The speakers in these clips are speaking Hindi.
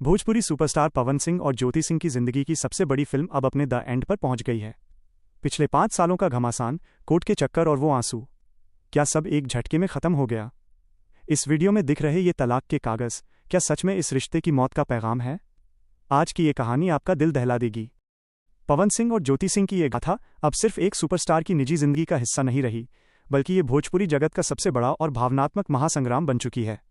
भोजपुरी सुपरस्टार पवन सिंह और ज्योति सिंह की जिंदगी की सबसे बड़ी फिल्म अब अपने द एंड पर पहुंच गई है। पिछले 5 सालों का घमासान, कोर्ट के चक्कर और वो आंसू, क्या सब एक झटके में खत्म हो गया? इस वीडियो में दिख रहे ये तलाक के कागज, क्या सच में इस रिश्ते की मौत का पैगाम है? आज की ये कहानी आपका दिल दहला देगी। पवन सिंह और ज्योति सिंह की ये गाथा अब सिर्फ एक सुपरस्टार की निजी जिंदगी का हिस्सा नहीं रही, बल्कि ये भोजपुरी जगत का सबसे बड़ा और भावनात्मक महासंग्राम बन चुकी है।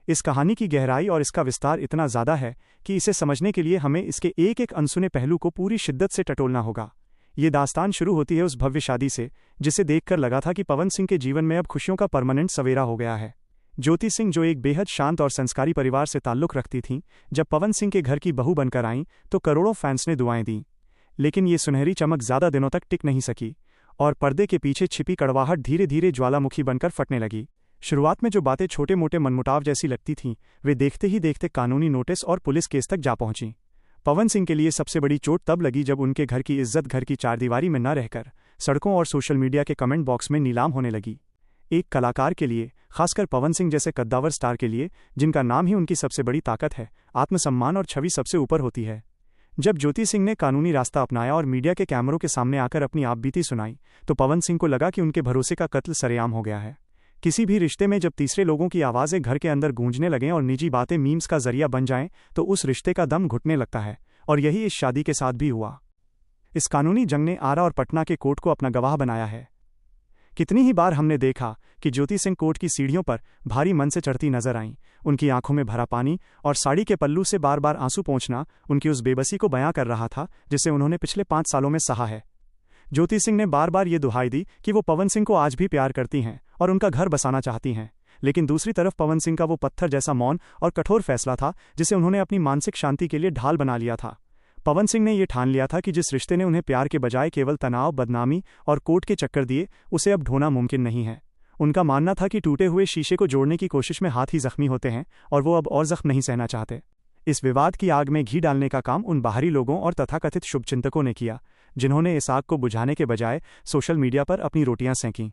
इस कहानी की गहराई और इसका विस्तार इतना ज़्यादा है कि इसे समझने के लिए हमें इसके एक एक अनसुने पहलू को पूरी शिद्दत से टटोलना होगा। ये दास्तान शुरू होती है उस भव्य शादी से, जिसे देखकर लगा था कि पवन सिंह के जीवन में अब खुशियों का परमानेंट सवेरा हो गया है। ज्योति सिंह, जो एक बेहद शांत और संस्कारी परिवार से ताल्लुक़ रखती थीं, जब पवन सिंह के घर की बहू बनकर आईं तो करोड़ों फैंस ने दुआएं दीं। लेकिन ये सुनहरी चमक ज़्यादा दिनों तक टिक नहीं सकी और पर्दे के पीछे छिपी कड़वाहट धीरे धीरे ज्वालामुखी बनकर फटने लगी। शुरुआत में जो बातें छोटे मोटे मनमुटाव जैसी लगती थीं, वे देखते ही देखते कानूनी नोटिस और पुलिस केस तक जा पहुंचीं। पवन सिंह के लिए सबसे बड़ी चोट तब लगी जब उनके घर की इज्जत घर की चारदीवारी में न रहकर सड़कों और सोशल मीडिया के कमेंट बॉक्स में नीलाम होने लगी। एक कलाकार के लिए, खासकर पवन सिंह जैसे कद्दावर स्टार के लिए, जिनका नाम ही उनकी सबसे बड़ी ताकत है, आत्मसम्मान और छवि सबसे ऊपर होती है। जब ज्योति सिंह ने कानूनी रास्ता अपनाया और मीडिया के कैमरों के सामने आकर अपनी आपबीती सुनाई, तो पवन सिंह को लगा कि उनके भरोसे का कत्ल सरेआम हो गया है। किसी भी रिश्ते में जब तीसरे लोगों की आवाज़ें घर के अंदर गूंजने लगें और निजी बातें मीम्स का जरिया बन जाएं, तो उस रिश्ते का दम घुटने लगता है, और यही इस शादी के साथ भी हुआ। इस कानूनी जंग ने आरा और पटना के कोर्ट को अपना गवाह बनाया है। कितनी ही बार हमने देखा कि ज्योति सिंह कोर्ट की सीढ़ियों पर भारी मन से चढ़ती नजर आईं। उनकी आंखों में भरा पानी और साड़ी के पल्लू से बार बार आंसू पोंछना उनकी उस बेबसी को बयां कर रहा था जिसे उन्होंने पिछले 5 सालों में सहा है। ज्योति सिंह ने बार बार ये दुहाई दी कि वो पवन सिंह को आज भी प्यार करती हैं और उनका घर बसाना चाहती हैं, लेकिन दूसरी तरफ पवन सिंह का वो पत्थर जैसा मौन और कठोर फैसला था जिसे उन्होंने अपनी मानसिक शांति के लिए ढाल बना लिया था। पवन सिंह ने यह ठान लिया था कि जिस रिश्ते ने उन्हें प्यार के बजाय केवल तनाव, बदनामी और कोर्ट के चक्कर दिए, उसे अब ढोना मुमकिन नहीं है। उनका मानना था कि टूटे हुए शीशे को जोड़ने की कोशिश में हाथ ही जख्मी होते हैं और वो अब और जख्म नहीं सहना चाहते। इस विवाद की आग में घी डालने का काम उन बाहरी लोगों और तथाकथित शुभचिंतकों ने किया, जिन्होंने इस आग को बुझाने के बजाय सोशल मीडिया पर अपनी रोटियां सेंकीं।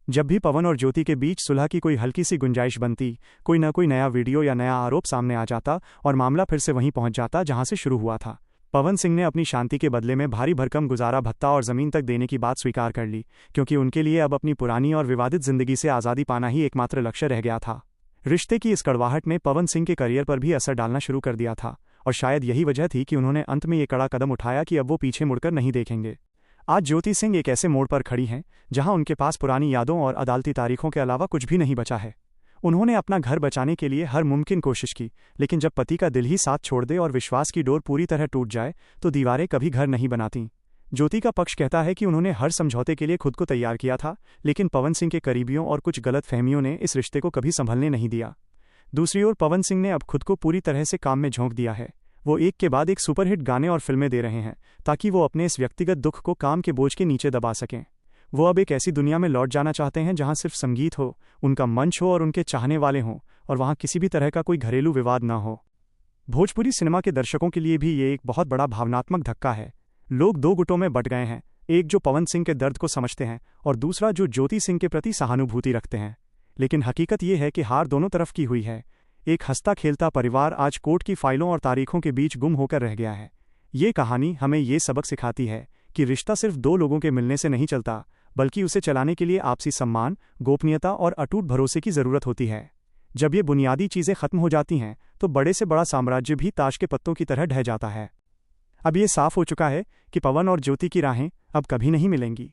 जब भी पवन और ज्योति के बीच सुलह की कोई हल्की सी गुंजाइश बनती, कोई न कोई नया वीडियो या नया आरोप सामने आ जाता और मामला फिर से वहीं पहुंच जाता जहां से शुरू हुआ था। पवन सिंह ने अपनी शांति के बदले में भारी भरकम गुजारा भत्ता और ज़मीन तक देने की बात स्वीकार कर ली, क्योंकि उनके लिए अब अपनी पुरानी और विवादित जिंदगी से आज़ादी पाना ही एकमात्र लक्ष्य रह गया था। रिश्ते की इस कड़वाहट ने पवन सिंह के करियर पर भी असर डालना शुरू कर दिया था, और शायद यही वजह थी कि उन्होंने अंत में ये कड़ा कदम उठाया कि अब वो पीछे मुड़कर नहीं देखेंगे। आज ज्योति सिंह एक ऐसे मोड़ पर खड़ी हैं जहां उनके पास पुरानी यादों और अदालती तारीखों के अलावा कुछ भी नहीं बचा है। उन्होंने अपना घर बचाने के लिए हर मुमकिन कोशिश की, लेकिन जब पति का दिल ही साथ छोड़ दे और विश्वास की डोर पूरी तरह टूट जाए तो दीवारें कभी घर नहीं बनाती। ज्योति का पक्ष कहता है कि उन्होंने हर समझौते के लिए खुद को तैयार किया था, लेकिन पवन सिंह के करीबियों और कुछ गलत फहमियों ने इस रिश्ते को कभी संभलने नहीं दिया। दूसरी ओर पवन सिंह ने अब खुद को पूरी तरह से काम में झोंक दिया है। वो एक के बाद एक सुपरहिट गाने और फिल्में दे रहे हैं ताकि वो अपने इस व्यक्तिगत दुख को काम के बोझ के नीचे दबा सकें। वो अब एक ऐसी दुनिया में लौट जाना चाहते हैं जहां सिर्फ संगीत हो, उनका मंच हो और उनके चाहने वाले हों, और वहां किसी भी तरह का कोई घरेलू विवाद न हो। भोजपुरी सिनेमा के दर्शकों के लिए भी ये एक बहुत बड़ा भावनात्मक धक्का है। लोग 2 गुटों में बंट गए हैं, एक जो पवन सिंह के दर्द को समझते हैं और दूसरा जो ज्योति सिंह के प्रति सहानुभूति रखते हैं। लेकिन हकीकत ये है कि हार दोनों तरफ की हुई है। एक हंसता खेलता परिवार आज कोर्ट की फाइलों और तारीखों के बीच गुम होकर रह गया है। ये कहानी हमें ये सबक सिखाती है कि रिश्ता सिर्फ 2 लोगों के मिलने से नहीं चलता, बल्कि उसे चलाने के लिए आपसी सम्मान, गोपनीयता और अटूट भरोसे की ज़रूरत होती है। जब ये बुनियादी चीज़ें खत्म हो जाती हैं तो बड़े से बड़ा साम्राज्य भी ताश के पत्तों की तरह ढह जाता है। अब ये साफ हो चुका है कि पवन और ज्योति की राहें अब कभी नहीं मिलेंगी।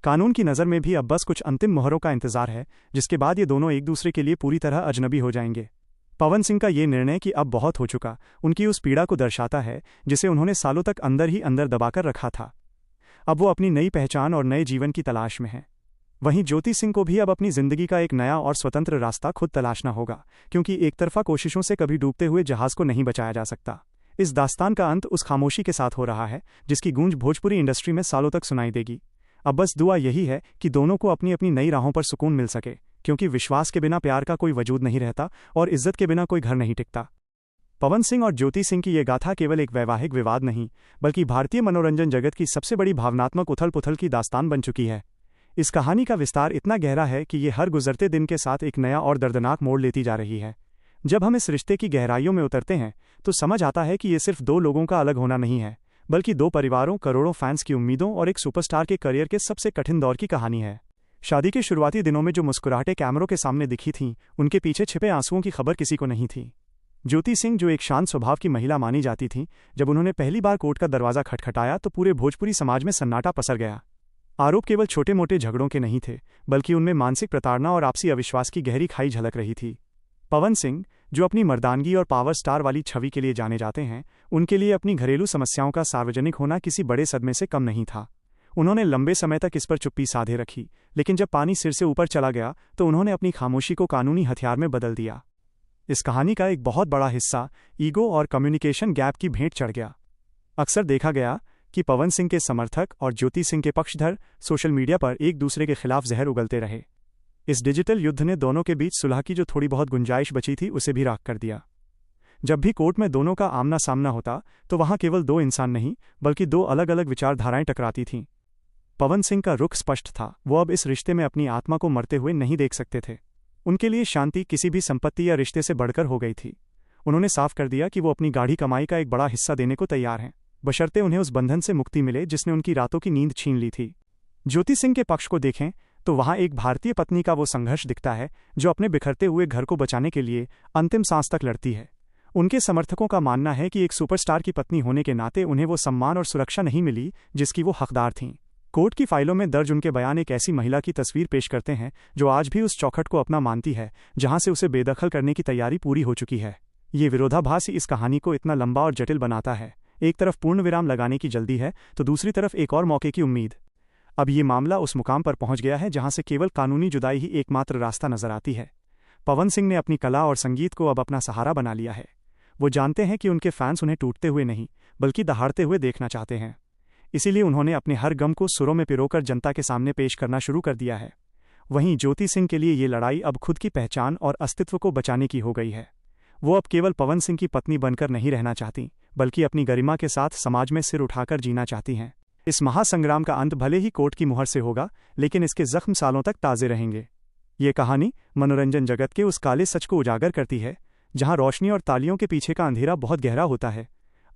कानून की नज़र में भी अब बस कुछ अंतिम मोहरों का इंतजार है, जिसके बाद ये दोनों एक दूसरे के लिए पूरी तरह अजनबी हो जाएंगे। पवन सिंह का ये निर्णय कि अब बहुत हो चुका, उनकी उस पीड़ा को दर्शाता है जिसे उन्होंने सालों तक अंदर ही अंदर दबाकर रखा था। अब वो अपनी नई पहचान और नए जीवन की तलाश में हैं। वहीं ज्योति सिंह को भी अब अपनी जिंदगी का एक नया और स्वतंत्र रास्ता खुद तलाशना होगा, क्योंकि एक तरफा कोशिशों से कभी डूबते हुए जहाज को नहीं बचाया जा सकता। इस दास्तान का अंत उस खामोशी के साथ हो रहा है जिसकी गूंज भोजपुरी इंडस्ट्री में सालों तक सुनाई देगी। अब बस दुआ यही है कि दोनों को अपनी अपनी नई राहों पर सुकून मिल सके, क्योंकि विश्वास के बिना प्यार का कोई वजूद नहीं रहता और इज्जत के बिना कोई घर नहीं टिकता। पवन सिंह और ज्योति सिंह की ये गाथा केवल एक वैवाहिक विवाद नहीं, बल्कि भारतीय मनोरंजन जगत की सबसे बड़ी भावनात्मक उथल पुथल की दास्तान बन चुकी है। इस कहानी का विस्तार इतना गहरा है कि ये हर गुजरते दिन के साथ एक नया और दर्दनाक मोड़ लेती जा रही है। जब हम इस रिश्ते की गहराइयों में उतरते हैं तो समझ आता है कि ये सिर्फ दो लोगों का अलग होना नहीं है, बल्कि दो परिवारों, करोड़ों फैंस की उम्मीदों और एक सुपरस्टार के करियर के सबसे कठिन दौर की कहानी है। शादी के शुरुआती दिनों में जो मुस्कुराहटें कैमरों के सामने दिखी थीं, उनके पीछे छिपे आंसुओं की खबर किसी को नहीं थी। ज्योति सिंह, जो एक शांत स्वभाव की महिला मानी जाती थीं, जब उन्होंने पहली बार कोर्ट का दरवाजा खटखटाया तो पूरे भोजपुरी समाज में सन्नाटा पसर गया। आरोप केवल छोटे मोटे झगड़ों के नहीं थे, बल्कि उनमें मानसिक प्रताड़ना और आपसी अविश्वास की गहरी खाई झलक रही थी। पवन सिंह, जो अपनी मर्दानगी और पावर स्टार वाली छवि के लिए जाने जाते हैं, उनके लिए अपनी घरेलू समस्याओं का सार्वजनिक होना किसी बड़े सदमे से कम नहीं था। उन्होंने लंबे समय तक इस पर चुप्पी साधे रखी, लेकिन जब पानी सिर से ऊपर चला गया तो उन्होंने अपनी खामोशी को कानूनी हथियार में बदल दिया। इस कहानी का एक बहुत बड़ा हिस्सा ईगो और कम्युनिकेशन गैप की भेंट चढ़ गया। अक्सर देखा गया कि पवन सिंह के समर्थक और ज्योति सिंह के पक्षधर सोशल मीडिया पर एक दूसरे के खिलाफ जहर उगलते रहे। इस डिजिटल युद्ध ने दोनों के बीच सुलह की जो थोड़ी बहुत गुंजाइश बची थी उसे भी राख कर दिया। जब भी कोर्ट में दोनों का आमना सामना होता तो वहां केवल दो इंसान नहीं, बल्कि दो अलग अलग विचारधाराएं टकराती थीं। पवन सिंह का रुख स्पष्ट था, वो अब इस रिश्ते में अपनी आत्मा को मरते हुए नहीं देख सकते थे। उनके लिए शांति किसी भी संपत्ति या रिश्ते से बढ़कर हो गई थी। उन्होंने साफ कर दिया कि वो अपनी गाढ़ी कमाई का एक बड़ा हिस्सा देने को तैयार हैं, बशर्ते उन्हें उस बंधन से मुक्ति मिले जिसने उनकी रातों की नींद छीन ली थी। ज्योति सिंह के पक्ष को देखें तो वहां एक भारतीय पत्नी का वो संघर्ष दिखता है जो अपने बिखरते हुए घर को बचाने के लिए अंतिम सांस तक लड़ती है। उनके समर्थकों का मानना है कि एक सुपरस्टार की पत्नी होने के नाते उन्हें वो सम्मान और सुरक्षा नहीं मिली जिसकी वो हकदार थीं। कोर्ट की फाइलों में दर्ज उनके बयान एक ऐसी महिला की तस्वीर पेश करते हैं जो आज भी उस चौखट को अपना मानती है जहां से उसे बेदखल करने की तैयारी पूरी हो चुकी है। ये विरोधाभास ही इस कहानी को इतना लंबा और जटिल बनाता है। एक तरफ पूर्ण विराम लगाने की जल्दी है तो दूसरी तरफ एक और मौके की उम्मीद। अब ये मामला उस मुकाम पर पहुंच गया है जहां से केवल कानूनी जुदाई ही एकमात्र रास्ता नजर आती है। पवन सिंह ने अपनी कला और संगीत को अब अपना सहारा बना लिया है। वो जानते हैं कि उनके फैंस उन्हें टूटते हुए नहीं, बल्कि दहाड़ते हुए देखना चाहते हैं। इसीलिए उन्होंने अपने हर गम को सुरों में पिरोकर जनता के सामने पेश करना शुरू कर दिया है। वहीं ज्योति सिंह के लिए ये लड़ाई अब खुद की पहचान और अस्तित्व को बचाने की हो गई है। वो अब केवल पवन सिंह की पत्नी बनकर नहीं रहना चाहती, बल्कि अपनी गरिमा के साथ समाज में सिर उठाकर जीना चाहती हैं। इस महासंग्राम का अंत भले ही कोर्ट की मुहर से होगा, लेकिन इसके जख्म सालों तक ताज़े रहेंगे। ये कहानी मनोरंजन जगत के उस काले सच को उजागर करती है जहां रोशनी और तालियों के पीछे का अंधेरा बहुत गहरा होता है।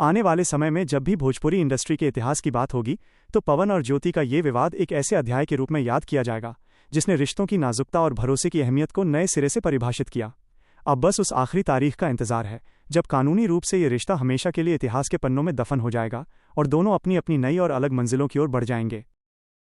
आने वाले समय में जब भी भोजपुरी इंडस्ट्री के इतिहास की बात होगी तो पवन और ज्योति का ये विवाद एक ऐसे अध्याय के रूप में याद किया जाएगा जिसने रिश्तों की नाजुकता और भरोसे की अहमियत को नए सिरे से परिभाषित किया। अब बस उस आखिरी तारीख का इंतजार है जब कानूनी रूप से ये रिश्ता हमेशा के लिए इतिहास के पन्नों में दफन हो जाएगा और दोनों अपनी अपनी नई और अलग मंजिलों की ओर बढ़ जाएंगे।